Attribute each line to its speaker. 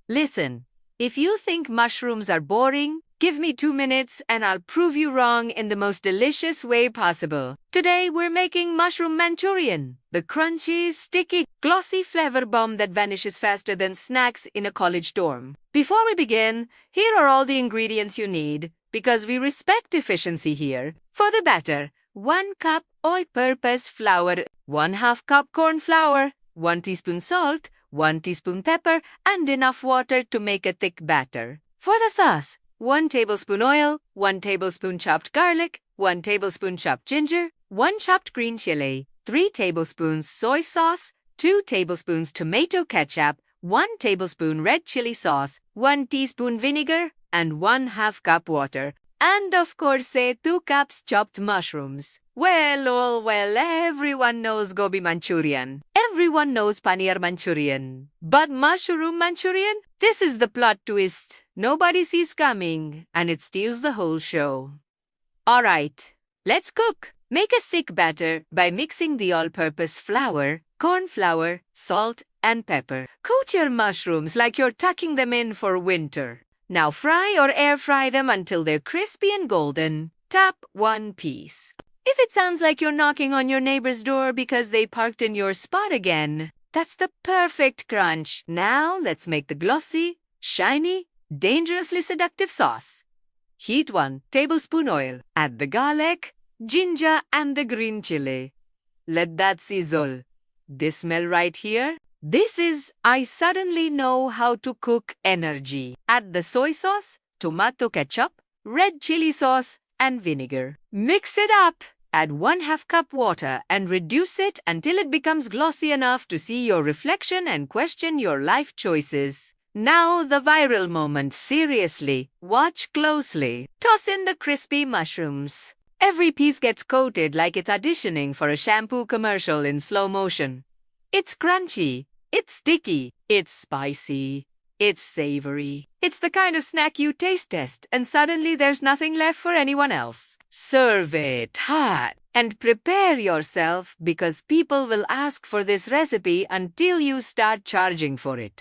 Speaker 1: Listen, if you think mushrooms are boring, give me 2 minutes and I'll prove you wrong in the most delicious way possible. Today we're making mushroom Manchurian, the crunchy, sticky, glossy flavor bomb that vanishes faster than snacks in a college dorm. Before we begin, here are all the ingredients you need, because we respect efficiency here. For the batter, 1 cup all-purpose flour, 1/2 cup corn flour, 1 teaspoon salt, 1 teaspoon pepper, and enough water to make a thick batter. For the sauce, 1 tablespoon oil, 1 tablespoon chopped garlic, 1 tablespoon chopped ginger, 1 chopped green chili, 3 tablespoons soy sauce, 2 tablespoons tomato ketchup, 1 tablespoon red chili sauce, 1 teaspoon vinegar, and 1/2 cup water. And of course, 2 cups chopped mushrooms. Well, everyone knows gobi Manchurian. Everyone knows paneer Manchurian. But mushroom Manchurian? This is the plot twist nobody sees coming, and it steals the whole show. Alright, let's cook. Make a thick batter by mixing the all-purpose flour, corn flour, salt, and pepper. Coat your mushrooms like you're tucking them in for winter. Now fry or air fry them until they're crispy and golden. Tap 1 piece. If it sounds like you're knocking on your neighbor's door because they parked in your spot again, that's the perfect crunch. Now let's make the glossy, shiny, dangerously seductive sauce. Heat 1 tablespoon oil. Add the garlic, ginger, and the green chili. Let that sizzle. This smell right here? This is I suddenly know how to cook energy. Add the soy sauce, tomato ketchup, red chili sauce, and vinegar. Mix it up. Add 1/2 cup water and reduce it until it becomes glossy enough to see your reflection and question your life choices. Now the viral moment. Seriously, watch closely. Toss in the crispy mushrooms. Every piece gets coated like it's auditioning for a shampoo commercial in slow motion. It's crunchy. It's sticky. It's spicy. It's savory. It's the kind of snack you taste test and suddenly there's nothing left for anyone else. Serve it hot and prepare yourself because people will ask for this recipe until you start charging for it.